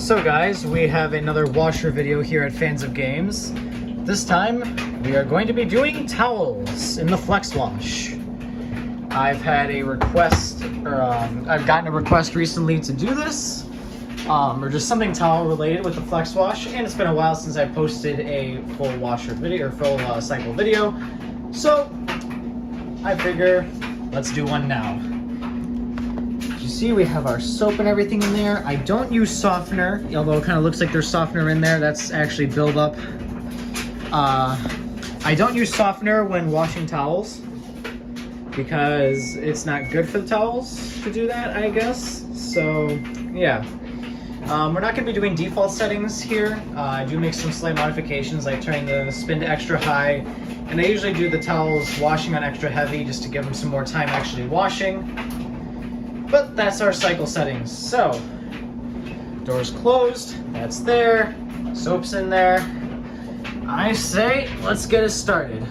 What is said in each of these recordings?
So guys, we have another washer video here at Fans of Games. This time, we are going to be doing towels in the Flexwash. I've had a request, I've gotten a request recently to do this, or just something towel related with the Flexwash, and it's been a while since I posted a full washer video, or full cycle video, so I figure let's do one now. You see we have our soap and everything in there. I don't use softener, although it kind of looks like there's softener in there. That's actually buildup. I don't use softener when washing towels because it's not good for the towels to do that, I guess. So yeah, we're not going to be doing default settings here. I do make some slight modifications, like turning the spin to extra high, and I usually do the towels washing on extra heavy just to give them some more time actually washing. But that's our cycle settings. So, door's closed, that's there, soap's in there. I say, let's get it started.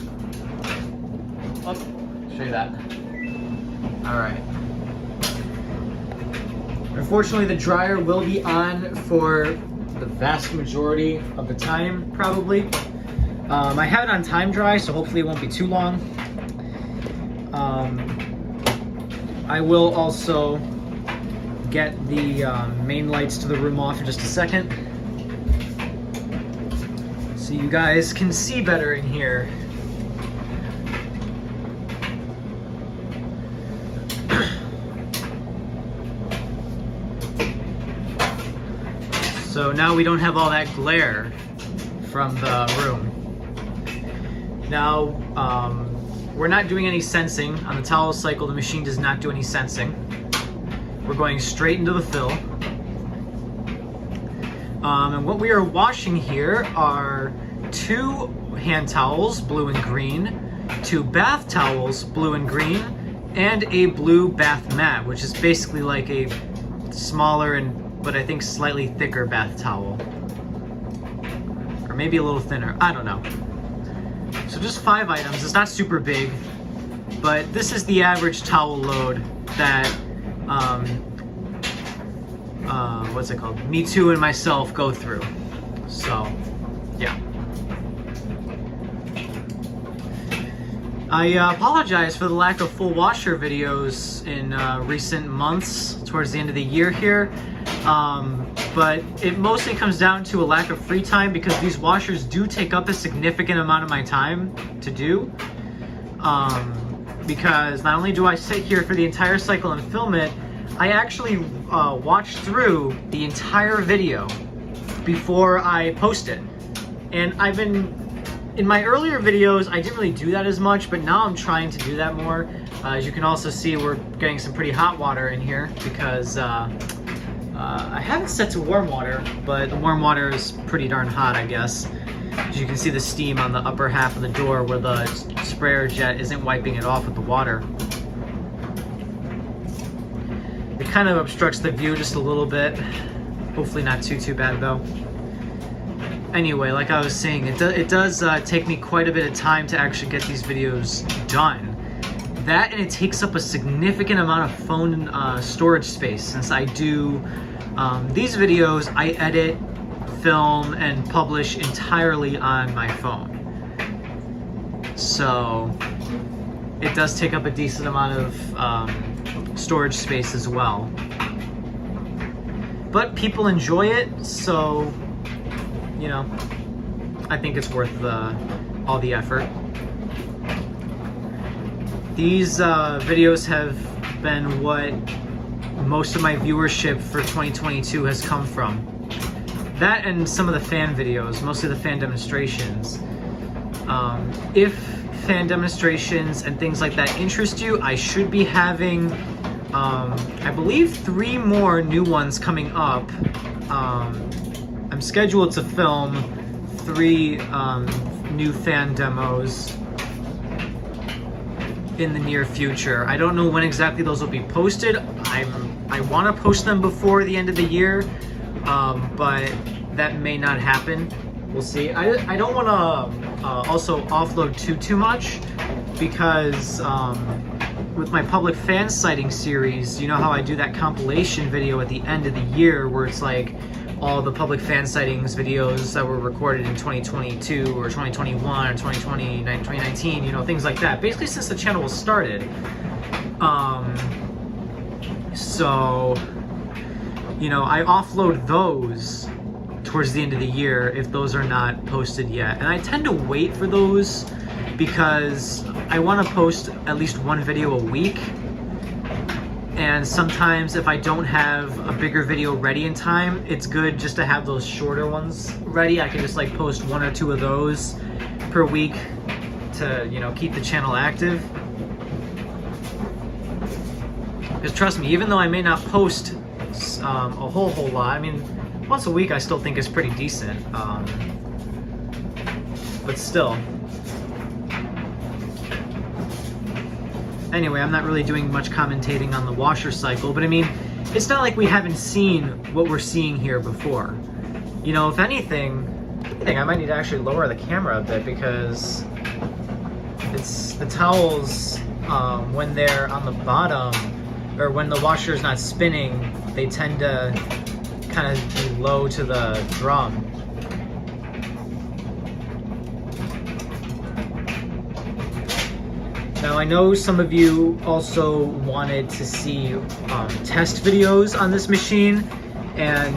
Oh, show you that. All right. Unfortunately, the dryer will be on for the vast majority of the time, probably. I have it on time dry, so hopefully it won't be too long. I will also get the main lights to the room off in just a second, so you guys can see better in here. So now we don't have all that glare from the room. Now, we're not doing any sensing. On the towel cycle, the machine does not do any sensing. We're going straight into the fill. And what we are washing here are 2 hand towels, blue and green, 2 bath towels, blue and green, and a blue bath mat, which is basically like a smaller but I think slightly thicker bath towel. Or maybe a little thinner, I don't know. So just 5 items, it's not super big, but this is the average towel load that, what's it called? Me Too and myself go through. So, yeah. I apologize for the lack of full washer videos in recent months, towards the end of the year here. But it mostly comes down to a lack of free time because these washers do take up a significant amount of my time to do. Because not only do I sit here for the entire cycle and film it, I actually watch through the entire video before I post it. And in my earlier videos, I didn't really do that as much, but now I'm trying to do that more. As you can also see, we're getting some pretty hot water in here because I have it set to warm water, but the warm water is pretty darn hot, I guess. As you can see the steam on the upper half of the door where the sprayer jet isn't wiping it off with the water. It kind of obstructs the view just a little bit. Hopefully not too bad though. Anyway, like I was saying, it does take me quite a bit of time to actually get these videos done. That, and it takes up a significant amount of phone storage space, since I do these videos, I edit, film, and publish entirely on my phone. So it does take up a decent amount of storage space as well. But people enjoy it, so, you know, I think it's worth all the effort. These videos have been what most of my viewership for 2022 has come from. That and some of the fan videos, mostly the fan demonstrations. If fan demonstrations and things like that interest you, I should be having, I believe, 3 more new ones coming up. I'm scheduled to film 3 new fan demos in the near future. I don't know when exactly those will be posted. I want to post them before the end of the year, but that may not happen. We'll see. I don't want to also offload too much because with my public fan sighting series, you know how I do that compilation video at the end of the year where it's like all the public fan sightings videos that were recorded in 2022 or 2021 or 2019, you know, things like that. Basically since the channel was started. So, you know, I offload those towards the end of the year if those are not posted yet. And I tend to wait for those because I want to post at least one video a week. And sometimes if I don't have a bigger video ready in time, it's good just to have those shorter ones ready. I can just like post 1 or 2 of those per week to, you know, keep the channel active. Because trust me, even though I may not post a whole lot, I mean, once a week I still think is pretty decent. But still. Anyway, I'm not really doing much commentating on the washer cycle, but I mean, it's not like we haven't seen what we're seeing here before. You know, if anything, I might need to actually lower the camera a bit because it's the towels, when they're on the bottom, or when the washer is not spinning, they tend to kind of be low to the drum. Now I know some of you also wanted to see test videos on this machine, and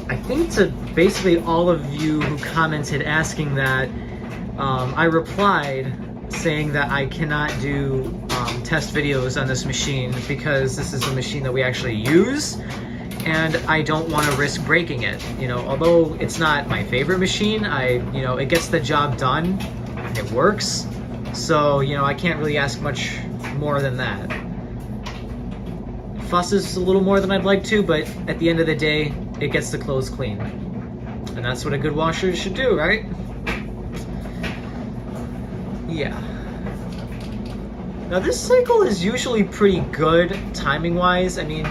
I think to basically all of you who commented asking that, I replied saying that I cannot do test videos on this machine because this is a machine that we actually use, and I don't want to risk breaking it. You know, although it's not my favorite machine, you know, it gets the job done, it works. So, you know, I can't really ask much more than that. It fusses a little more than I'd like to, but at the end of the day, it gets the clothes clean. And that's what a good washer should do, right? Yeah. Now this cycle is usually pretty good timing-wise. I mean,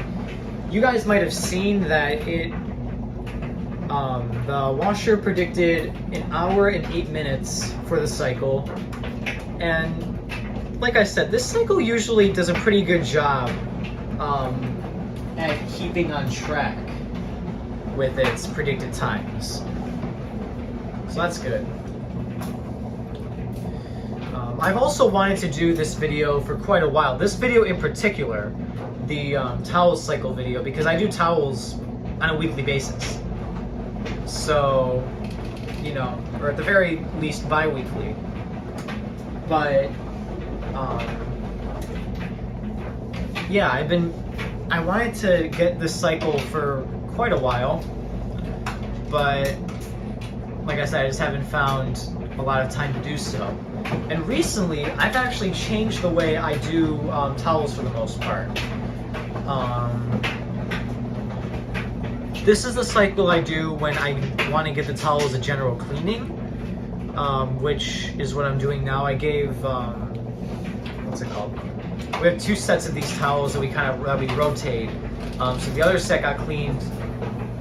you guys might have seen that the washer predicted 1 hour and 8 minutes for the cycle. And like I said, this cycle usually does a pretty good job at keeping on track with its predicted times. So that's good. I've also wanted to do this video for quite a while. This video in particular, the towel cycle video, because I do towels on a weekly basis. So, you know, or at the very least bi-weekly. But, yeah, I wanted to get this cycle for quite a while, but like I said, I just haven't found a lot of time to do so. And recently, I've actually changed the way I do towels for the most part. This is the cycle I do when I want to get the towels a general cleaning, which is what I'm doing now. I gave, what's it called? We have 2 sets of these towels that we rotate. So the other set got cleaned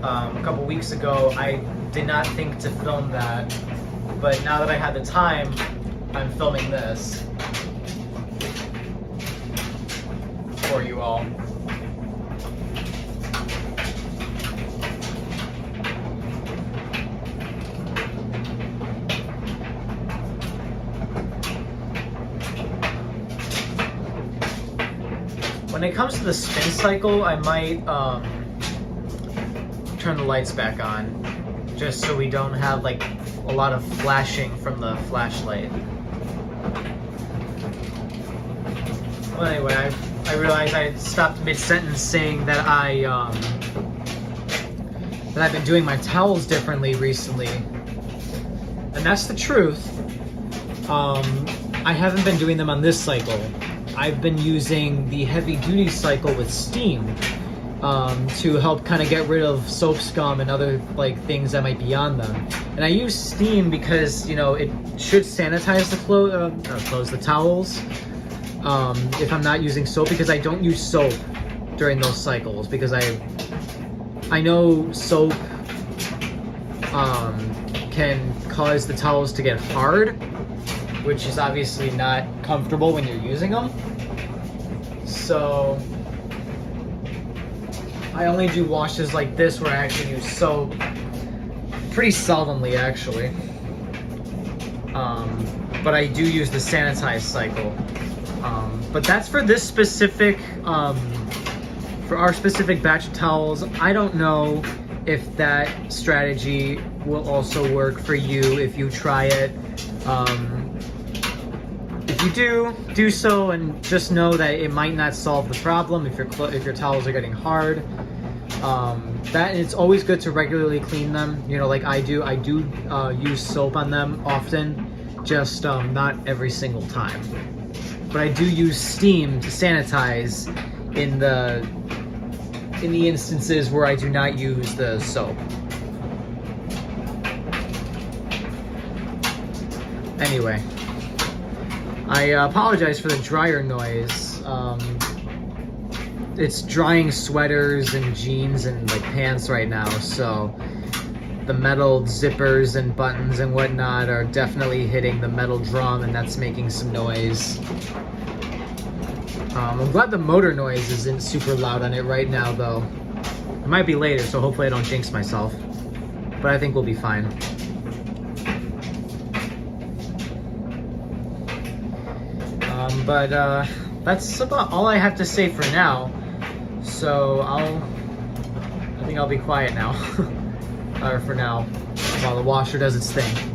a couple weeks ago. I did not think to film that, but now that I had the time, I'm filming this for you all. When it comes to the spin cycle, I might turn the lights back on, just so we don't have like a lot of flashing from the flashlight. Well, anyway, I realized I stopped mid-sentence saying that that I've been doing my towels differently recently, and that's the truth. I haven't been doing them on this cycle. I've been using the heavy-duty cycle with steam to help kind of get rid of soap scum and other like things that might be on them. And I use steam because, you know, it should sanitize the towels if I'm not using soap, because I don't use soap during those cycles, because I know soap can cause the towels to get hard, which is obviously not comfortable when you're using them. So I only do washes like this where I actually use soap. Pretty seldomly, actually. But I do use the sanitize cycle. But that's for this specific, for our specific batch of towels. I don't know if that strategy will also work for you if you try it. If you do so, and just know that it might not solve the problem if your towels are getting hard. That it's always good to regularly clean them. You know, like I do use soap on them often, just not every single time. But I do use steam to sanitize in the instances where I do not use the soap. Anyway, I apologize for the dryer noise. It's drying sweaters and jeans and like pants right now, so the metal zippers and buttons and whatnot are definitely hitting the metal drum, and that's making some noise. I'm glad the motor noise isn't super loud on it right now, though. It might be later, so hopefully I don't jinx myself. But I think we'll be fine. But that's about all I have to say for now. So I think I'll be quiet now, or for now, while the washer does its thing.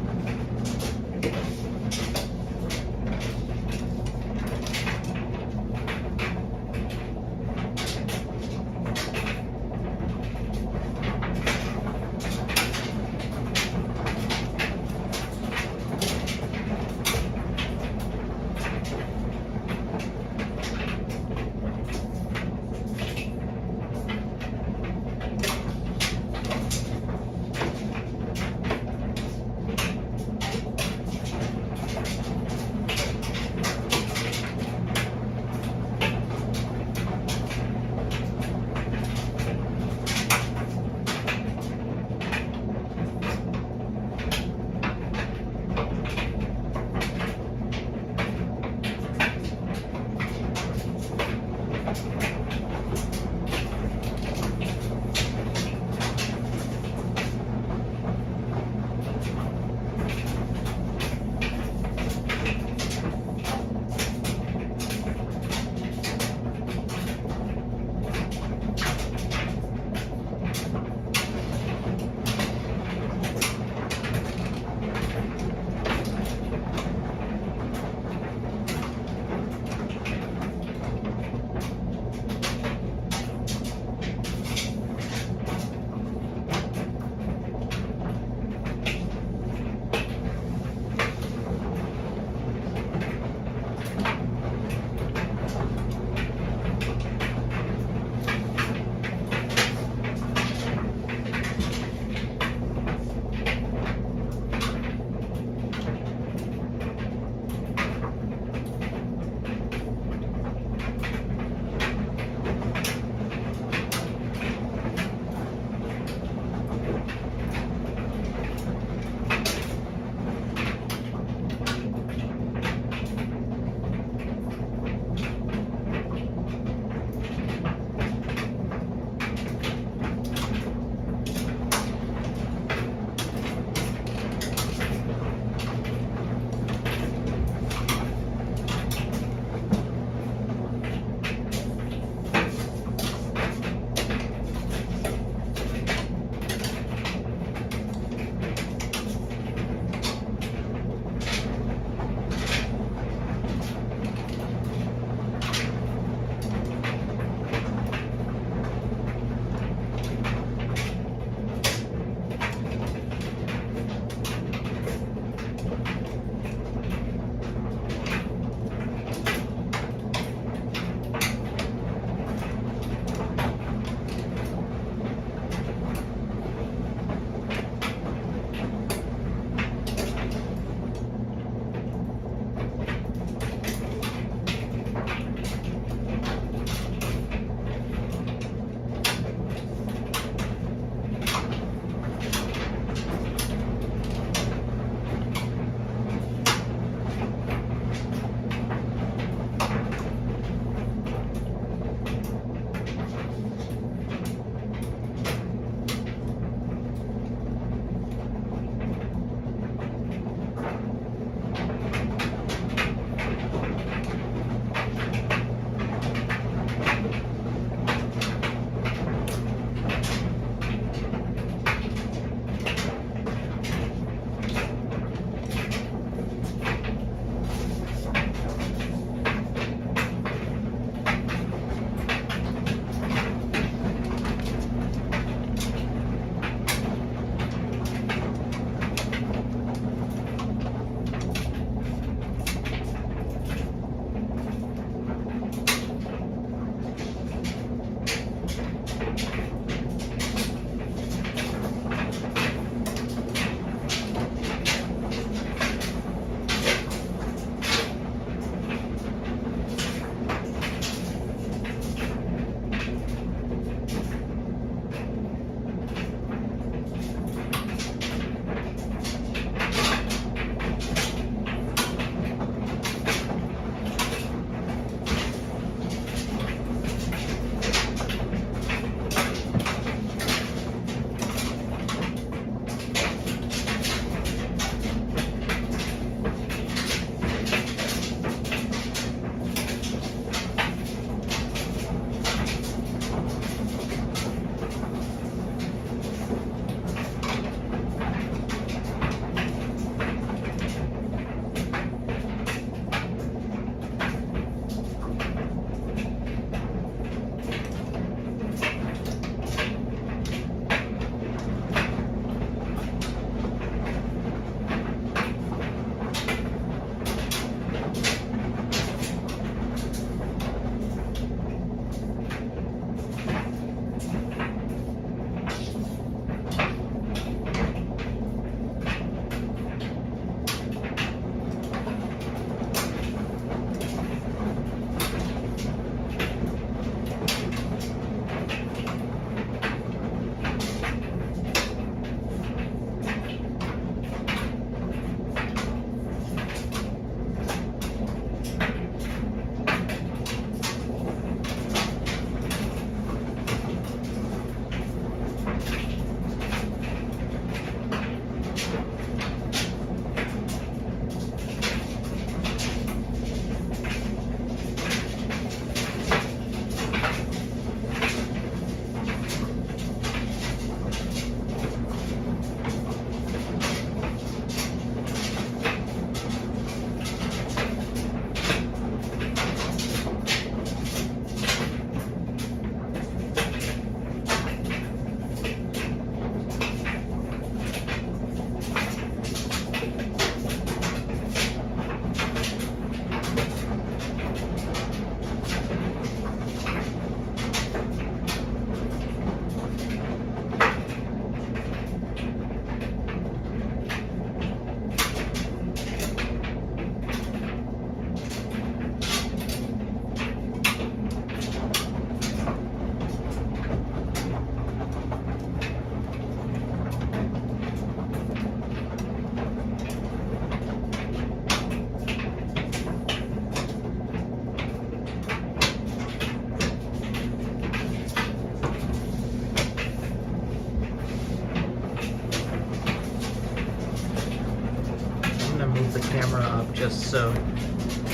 just so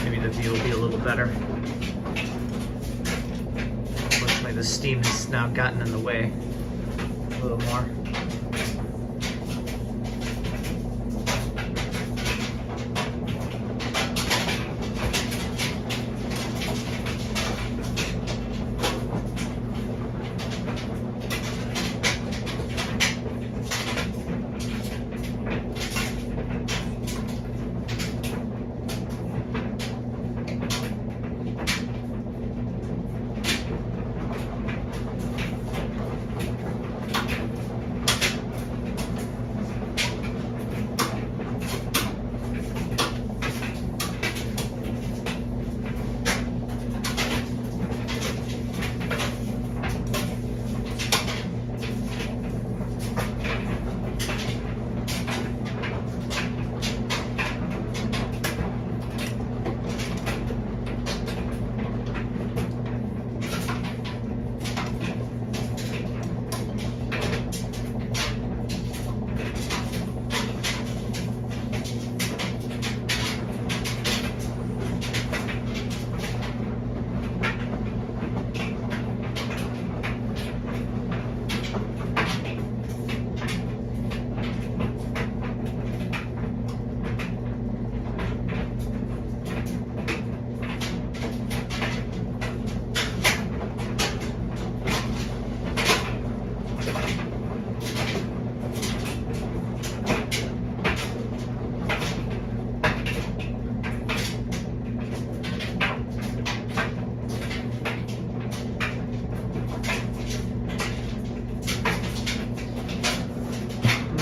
maybe the view will be a little better. Unfortunately, the steam has now gotten in the way a little more.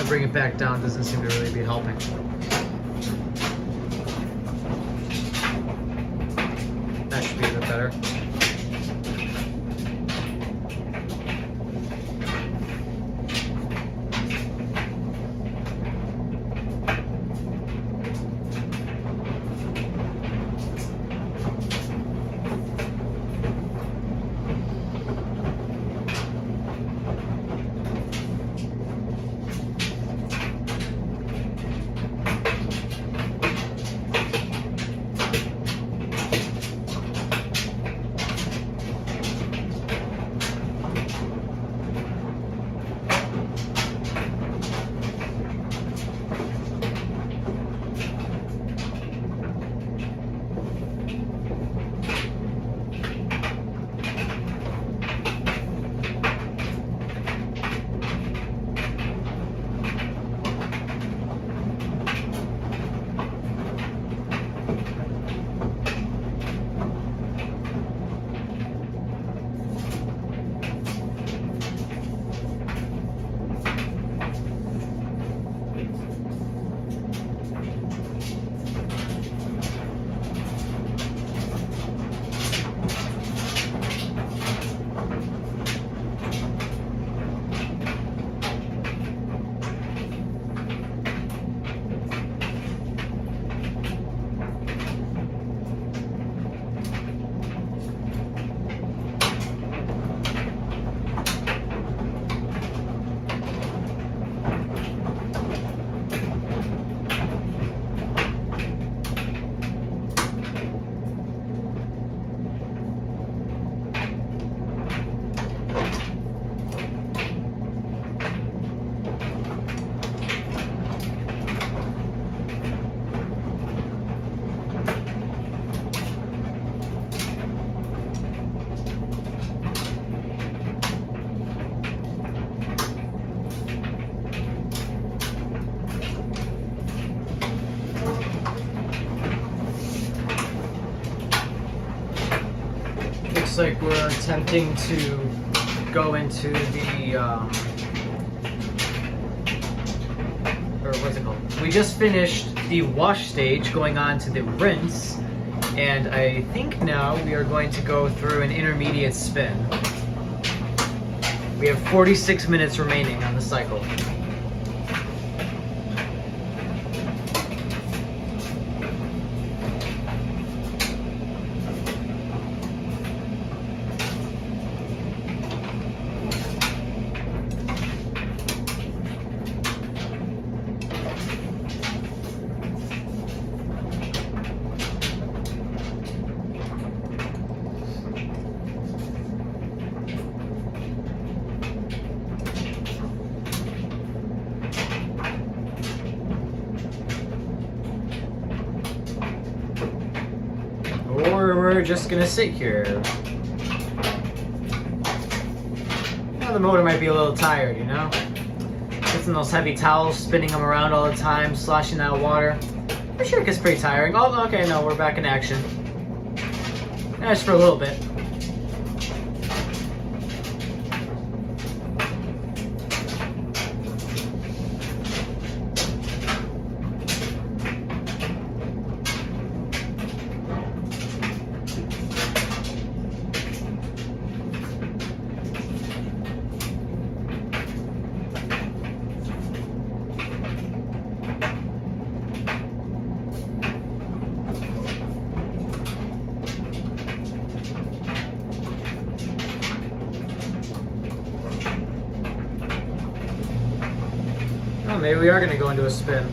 Bring it back down doesn't seem to really be helping. That should be a bit better. Looks like we're attempting to go into the, or what's it called? We just finished the wash stage, going on to the rinse, and I think now we are going to go through an intermediate spin. We have 46 minutes remaining on the cycle. we're just gonna sit here. Now the motor might be a little tired, you know? Getting those heavy towels, spinning them around all the time, sloshing out water. I'm sure it gets pretty tiring. Oh, okay, no, we're back in action. Just for a little bit. Oh, maybe we are going to go into a spin.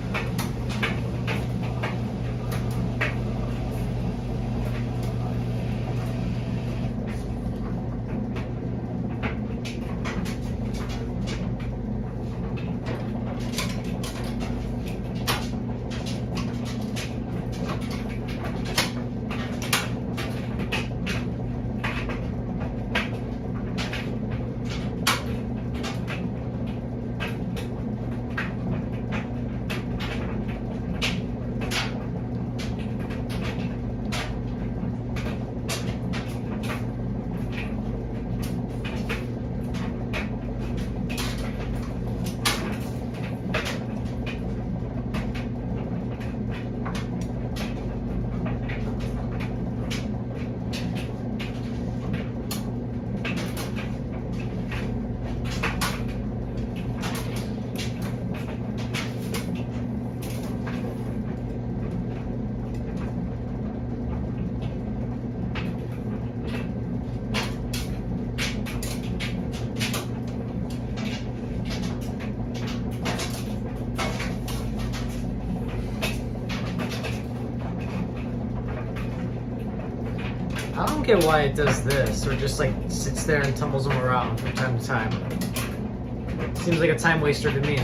I don't get why it does this, or just like sits there and tumbles them around from time to time. Seems like a time waster to me.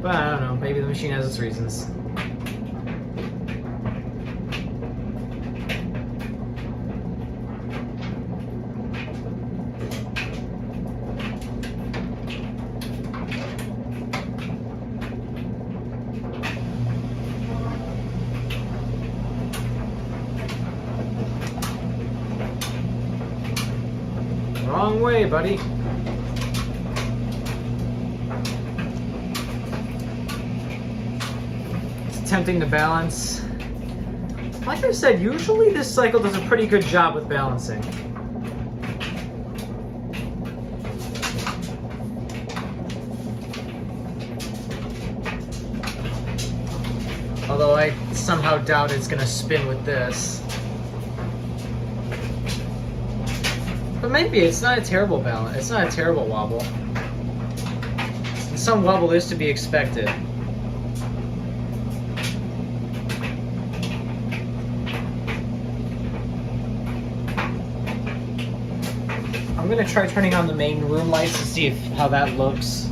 But I don't know, maybe the machine has its reasons. Wrong way, buddy. It's attempting to balance. Like I said, usually this cycle does a pretty good job with balancing. Although I somehow doubt it's going to spin with this. But maybe it's not a terrible balance. It's not a terrible wobble. And some wobble is to be expected. I'm gonna try turning on the main room lights to see how that looks.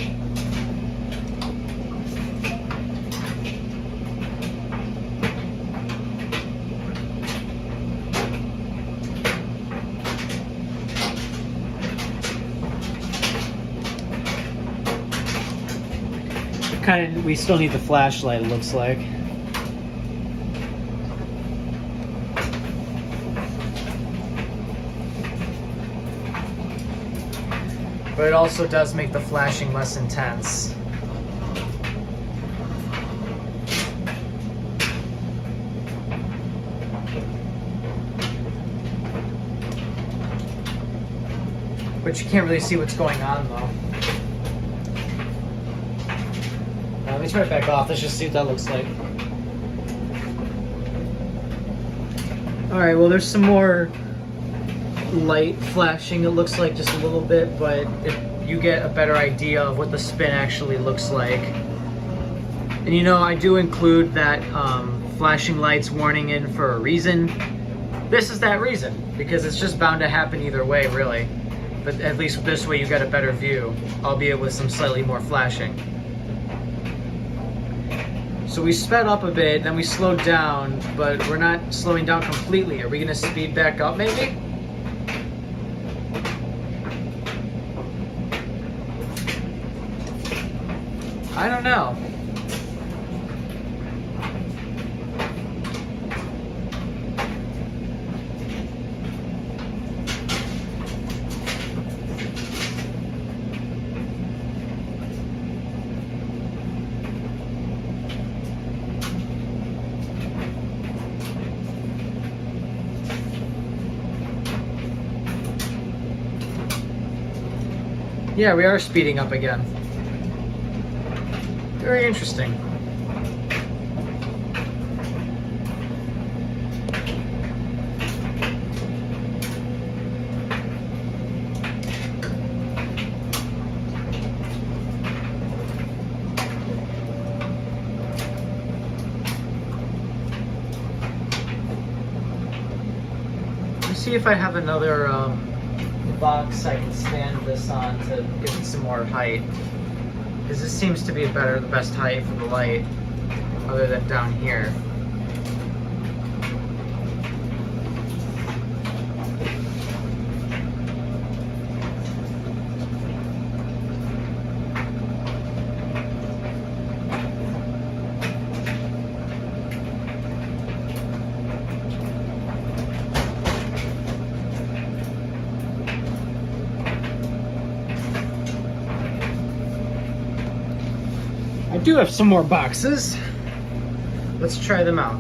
We still need the flashlight, it looks like. But it also does make the flashing less intense. But you can't really see what's going on though. Let me turn it back off. Let's just see what that looks like. Alright, well there's some more light flashing, it looks like, just a little bit, but you get a better idea of what the spin actually looks like. And you know, I do include that flashing lights warning in for a reason. This is that reason, because it's just bound to happen either way, really. But at least this way you get a better view, albeit with some slightly more flashing. So we sped up a bit, then we slowed down, but we're not slowing down completely. Are we gonna speed back up maybe? I don't know. Yeah, we are speeding up again. Very interesting. Let's see if I have another box I can stand this on to give it some more height. Because this seems to be the best height for the light, other than down here. I do have some more boxes. Let's try them out.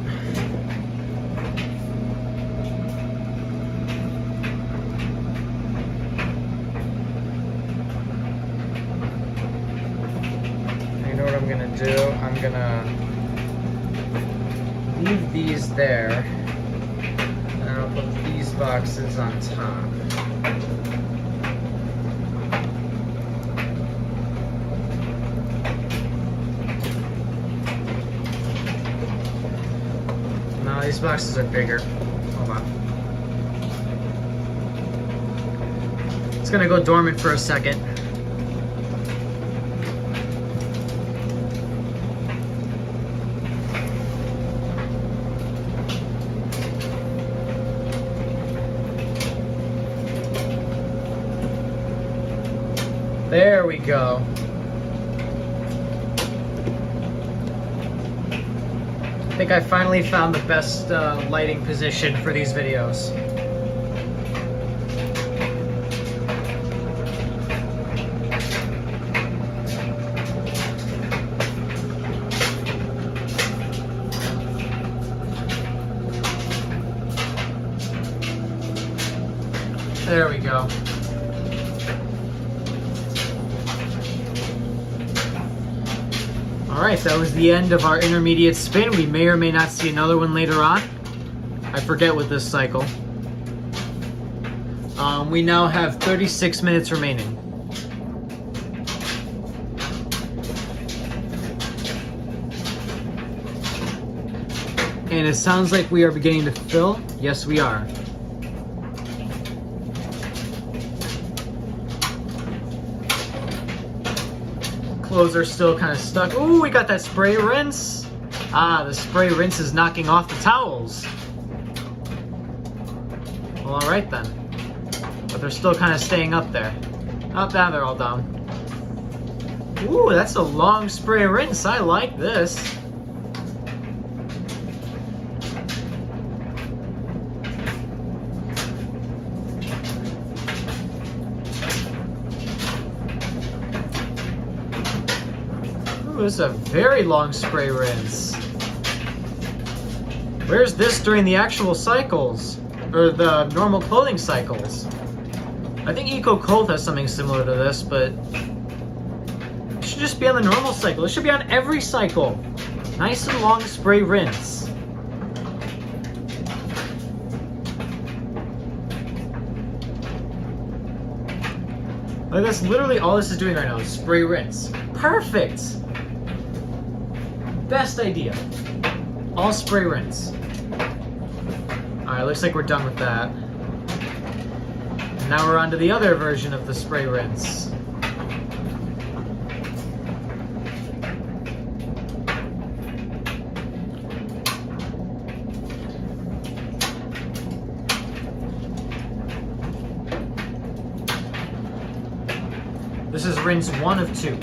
You know what I'm gonna do? I'm gonna leave these there, and I'll put these boxes on top. These boxes are bigger. Hold on. It's gonna go dormant for a second. There we go. I think I finally found the best lighting position for these videos. There we go. Alright, that was the end of our intermediate spin. We may or may not see another one later on. I forget with this cycle. We now have 36 minutes remaining. And it sounds like we are beginning to fill. Yes, we are. Clothes are still kind of stuck. Ooh, we got that spray rinse. Ah, the spray rinse is knocking off the towels. Well, alright then. But they're still kind of staying up there. Oh, now they're all down. Ooh, that's a long spray rinse. I like this. Ooh, this is a very long spray rinse. Where's this during the actual cycles? Or the normal clothing cycles? I think Eco Cold has something similar to this, but it should just be on the normal cycle. It should be on every cycle. Nice and long spray rinse. Like, that's literally all this is doing right now is spray rinse. Perfect! Best idea. All spray rinse. Alright, looks like we're done with that. Now we're on to the other version of the spray rinse. This is rinse 1 of 2.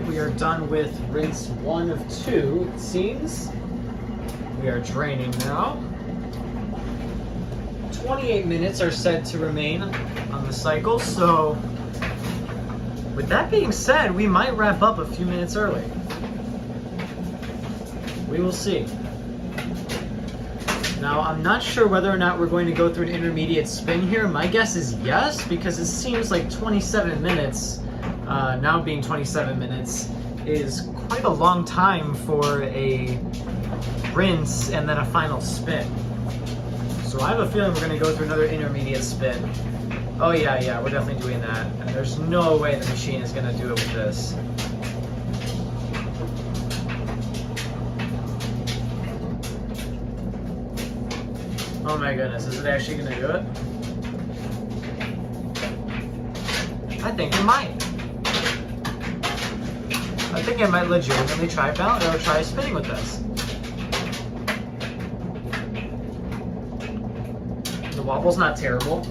We are done with rinse 1 of 2, it seems. We are draining now. 28 minutes are said to remain on the cycle, so with that being said, we might wrap up a few minutes early. We will see. Now, I'm not sure whether or not we're going to go through an intermediate spin here. My guess is yes, because it seems like 27 minutes, now being 27 minutes, is quite a long time for a rinse and then a final spin. So I have a feeling we're going to go through another intermediate spin. Oh yeah, we're definitely doing that. And there's no way the machine is going to do it with this. Oh my goodness, is it actually going to do it? I think it might. I think I might legitimately try spinning with this. The wobble's not terrible.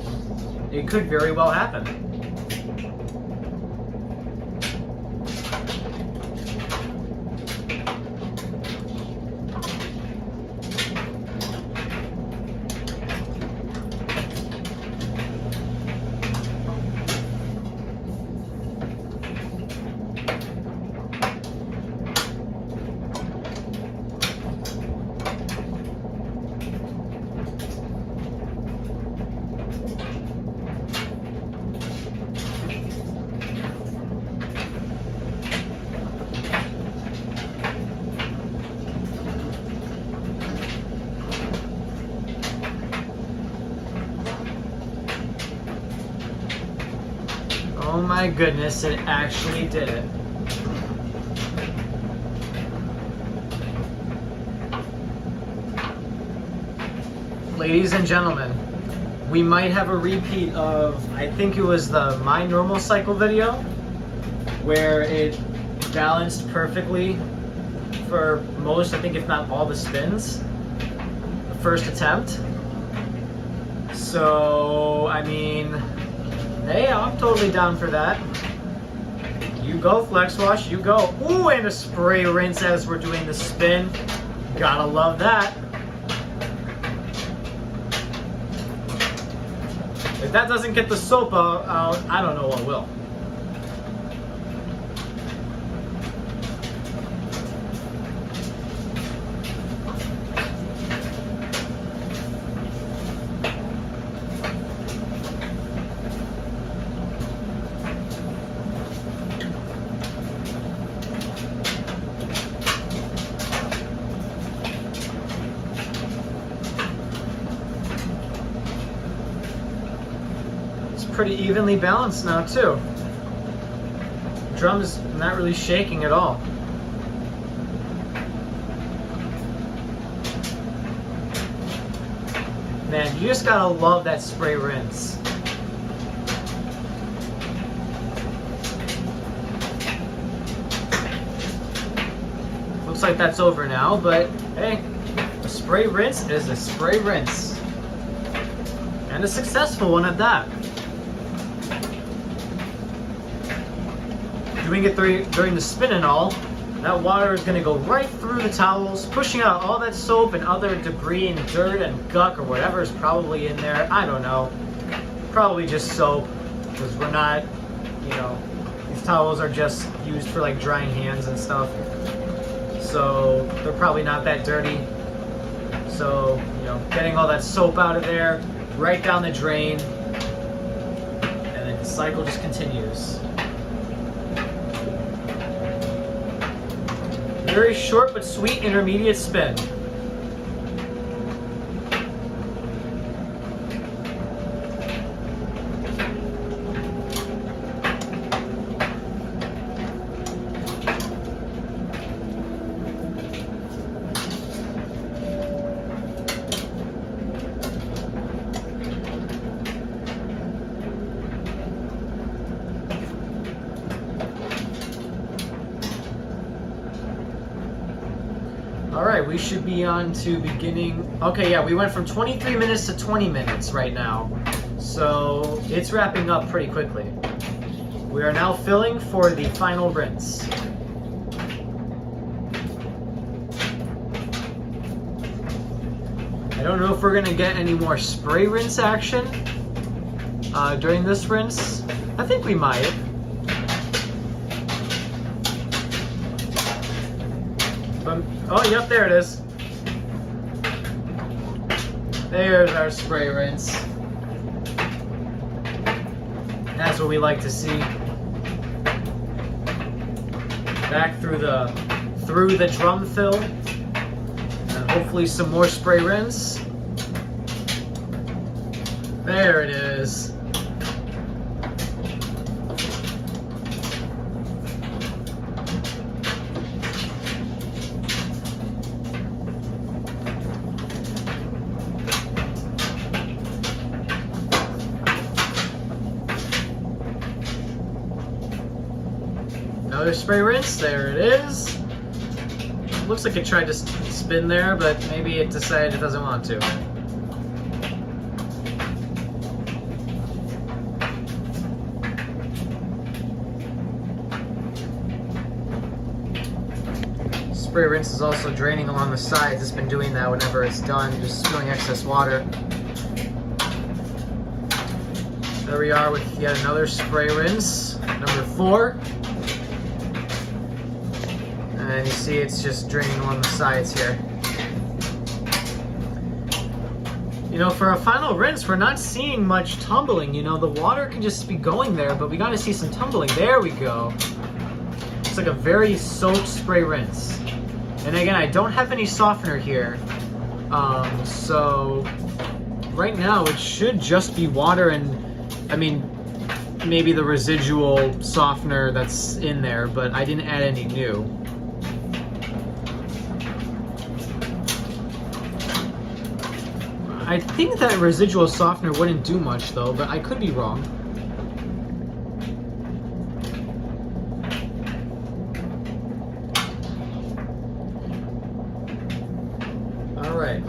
It could very well happen. my goodness, it actually did it. Ladies and gentlemen, we might have a repeat of, I think it was the My Normal Cycle video, where it balanced perfectly for most, I think if not all the spins, the first attempt. So, I mean, hey, I'm totally down for that. You go, Flexwash, you go. Ooh, and a spray rinse as we're doing the spin. Gotta love that. If that doesn't get the soap out, I don't know what will. Pretty evenly balanced now too. Drum is not really shaking at all. Man, you just gotta love that spray rinse. Looks like that's over now, but hey, a spray rinse is a spray rinse. And a successful one at that. Doing it during the spin and all, that water is going to go right through the towels, pushing out all that soap and other debris and dirt and guck or whatever is probably in there. I don't know. Probably just soap, because we're not, you know, these towels are just used for like drying hands and stuff. So they're probably not that dirty. So, you know, getting all that soap out of there, right down the drain, and then the cycle just continues. Very short but sweet intermediate spin. Alright, we should be on to beginning. Okay, yeah, we went from 23 minutes to 20 minutes right now. So it's wrapping up pretty quickly. We are now filling for the final rinse. I don't know if we're going to get any more spray rinse action during this rinse. I think we might. Oh, yep, there it is. There's our spray rinse. That's what we like to see. Back through the drum fill. And hopefully some more spray rinse. There it is. Another spray rinse, there it is. Looks like it tried to spin there, but maybe it decided it doesn't want to. Spray rinse is also draining along the sides. It's been doing that whenever it's done, just spilling excess water. There we are with yet another spray rinse, number 4. And you see it's just draining along the sides here. You know, for a final rinse, we're not seeing much tumbling. You know, the water can just be going there, but we gotta see some tumbling. There we go. It's like a very soaked spray rinse. And again, I don't have any softener here. So right now it should just be water and, I mean, maybe the residual softener that's in there, but I didn't add any new. I think that residual softener wouldn't do much though, but I could be wrong. All right.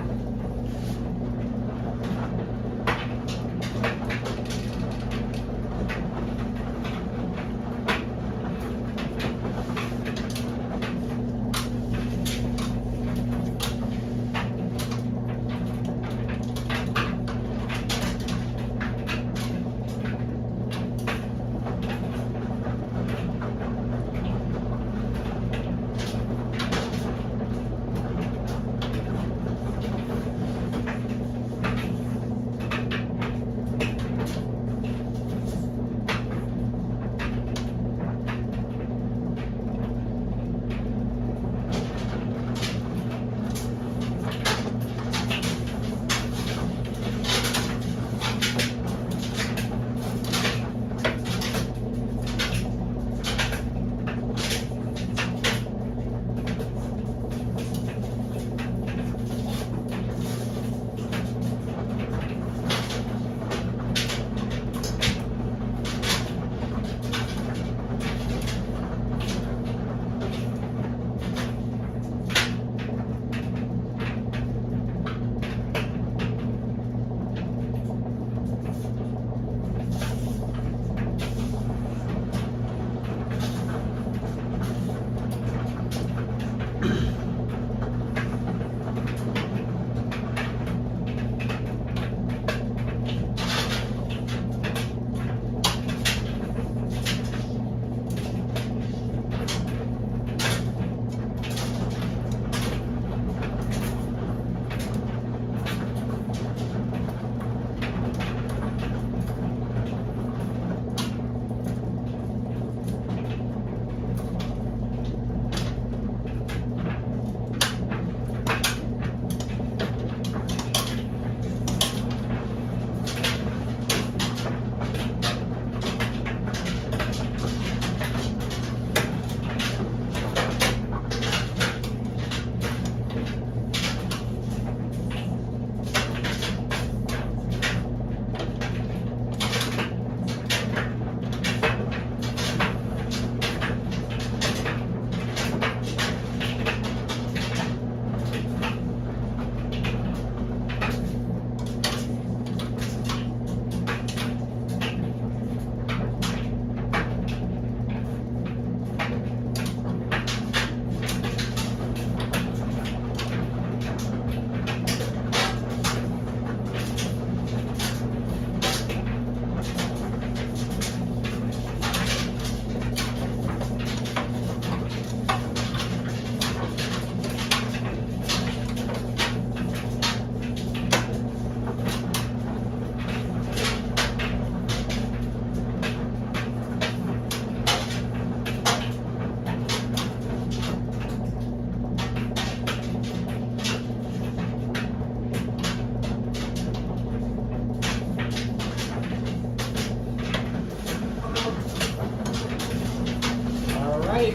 right,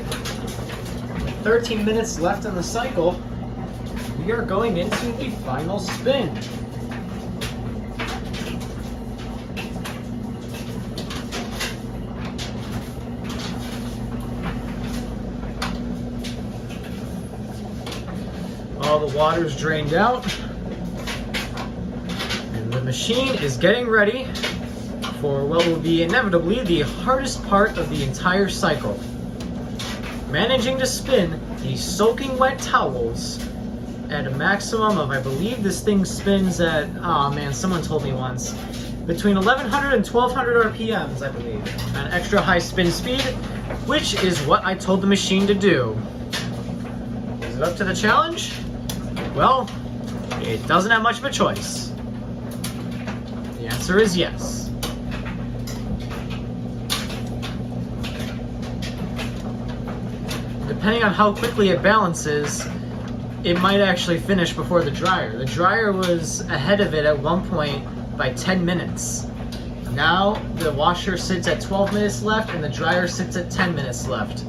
13 minutes left in the cycle. We are going into the final spin. All the water's drained out, and the machine is getting ready for what will be inevitably the hardest part of the entire cycle. Managing to spin these soaking wet towels at a maximum of, I believe this thing spins at, oh man, someone told me once, between 1100 and 1200 RPMs, I believe. An extra high spin speed, which is what I told the machine to do. Is it up to the challenge? Well, it doesn't have much of a choice. The answer is yes. Depending on how quickly it balances, it might actually finish before the dryer. The dryer was ahead of it at one point by 10 minutes. Now the washer sits at 12 minutes left and the dryer sits at 10 minutes left,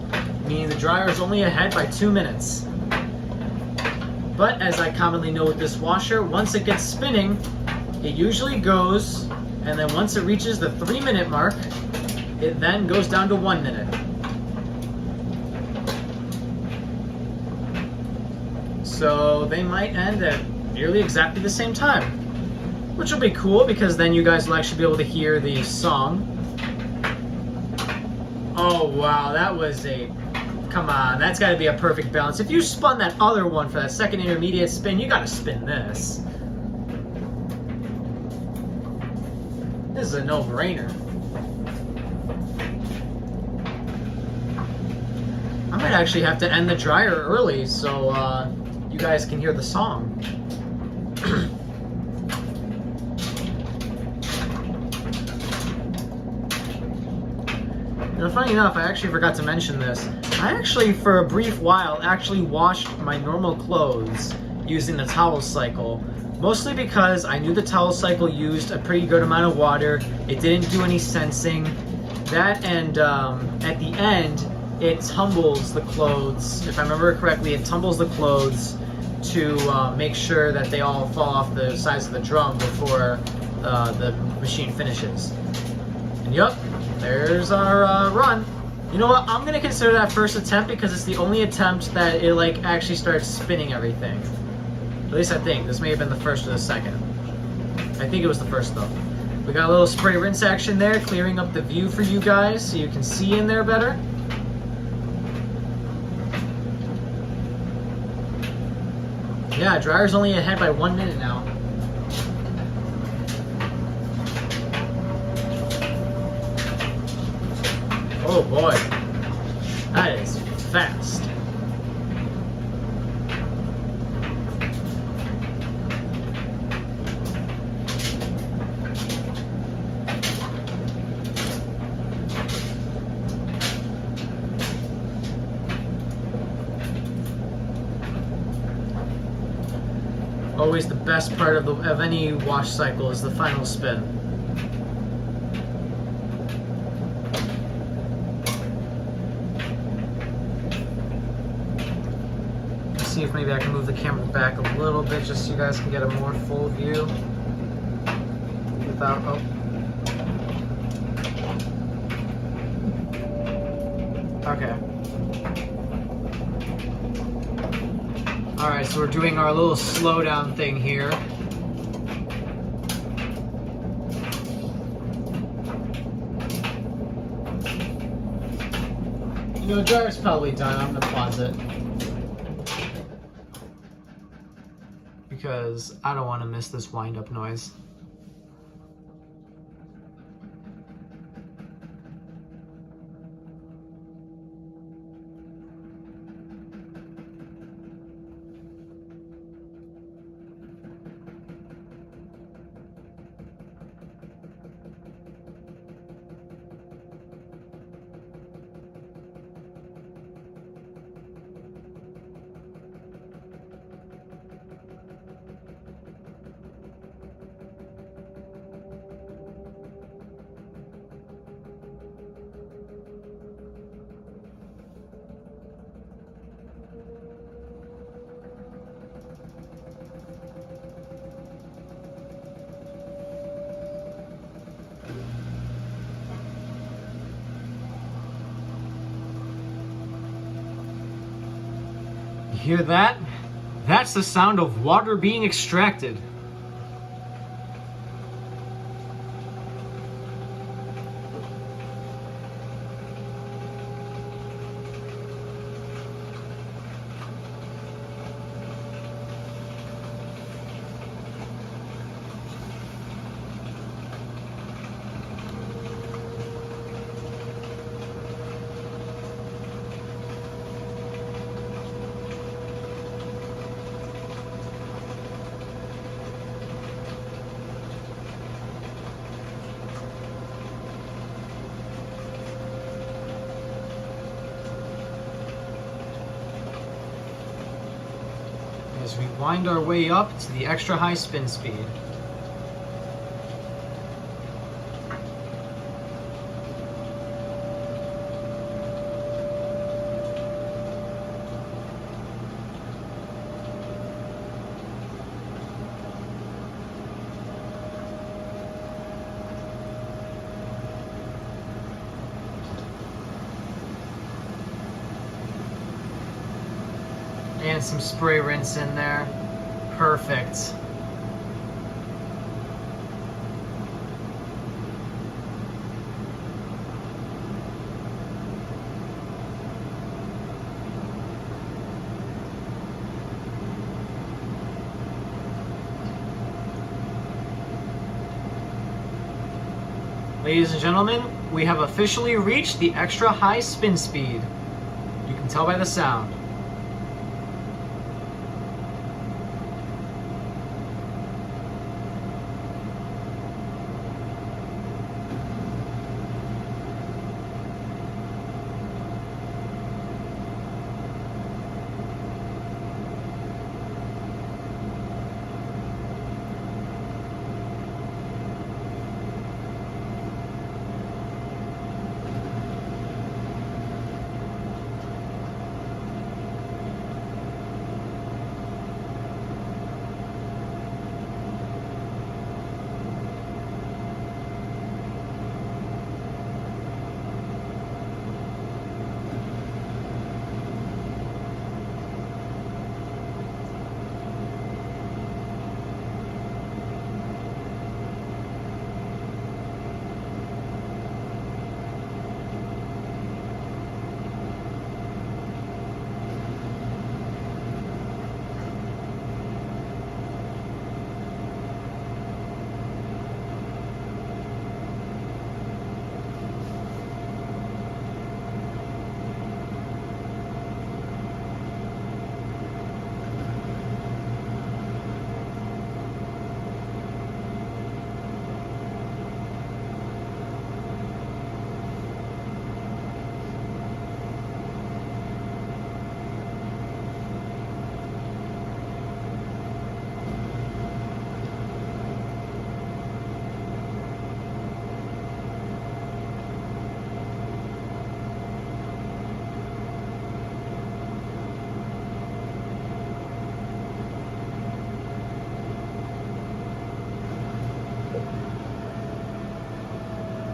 meaning the dryer is only ahead by 2 minutes. But as I commonly know with this washer, once it gets spinning, it usually goes, and then once it reaches the 3-minute mark, it then goes down to 1 minute. So they might end at nearly exactly the same time, which will be cool because then you guys will actually be able to hear the song. Oh wow, that was come on, that's got to be a perfect balance. If you spun that other one for that second intermediate spin, you got to spin this. This is a no-brainer. I might actually have to end the dryer early so you guys can hear the song. Now, funny enough, I actually forgot to mention this. I actually, for a brief while, actually washed my normal clothes using the towel cycle. Mostly because I knew the towel cycle used a pretty good amount of water. It didn't do any sensing. That and at the end, it tumbles the clothes. If I remember correctly, it tumbles the clothes to make sure that they all fall off the sides of the drum before the machine finishes. And yup, there's our run. You know what? I'm gonna consider that first attempt because it's the only attempt that it like actually starts spinning everything. At least I think. This may have been the first or the second. I think it was the first though. We got a little spray rinse action there, clearing up the view for you guys so you can see in there better. Yeah, dryer's only ahead by 1 minute now. Oh boy, that is fast. Always the best part of any wash cycle is the final spin. Let's see if maybe I can move the camera back a little bit just so you guys can get a more full view without, okay. Alright, so we're doing our little slowdown thing here. You know, dryer's probably done. I'm gonna pause it. Because I don't want to miss this wind-up noise. You hear that? That's the sound of water being extracted. As we wind our way up to the extra high spin speed. And some spray rinse in there. Perfect. Ladies and gentlemen, we have officially reached the extra high spin speed. You can tell by the sound.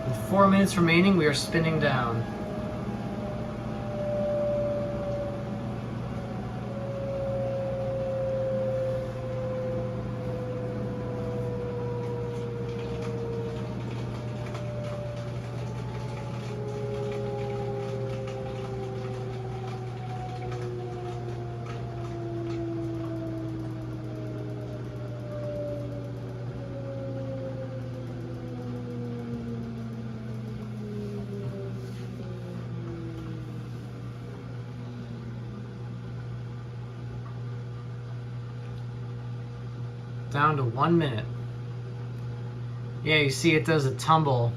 With 4 minutes remaining, we are spinning down. Down to 1 minute. Yeah, you see it does a tumble.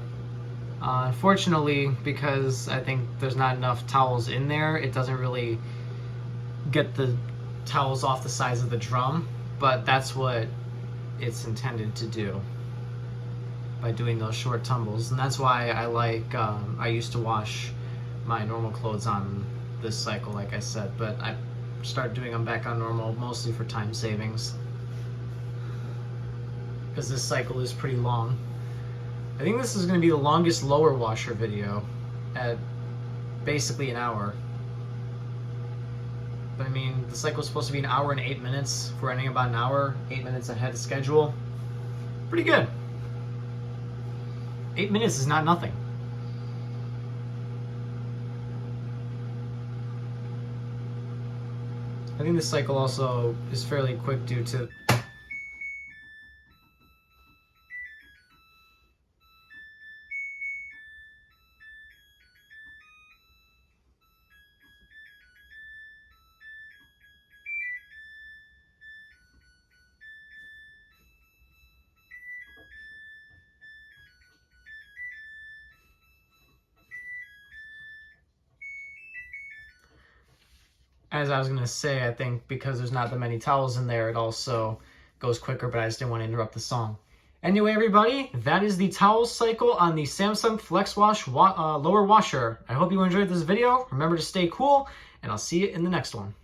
Unfortunately, because I think there's not enough towels in there, it doesn't really get the towels off the sides of the drum, but that's what it's intended to do by doing those short tumbles. And that's why I like, I used to wash my normal clothes on this cycle, like I said, but I started doing them back on normal, mostly for time savings, because this cycle is pretty long. I think this is going to be the longest lower washer video at basically an hour. But I mean, the cycle is supposed to be an hour and 8 minutes. If we're running about an hour, 8 minutes ahead of schedule. Pretty good. 8 minutes is not nothing. I think this cycle also is fairly quick due to as I was going to say, I think because there's not that many towels in there, it also goes quicker, but I just didn't want to interrupt the song. Anyway, everybody, that is the towel cycle on the Samsung Flexwash lower washer. I hope you enjoyed this video. Remember to stay cool, and I'll see you in the next one.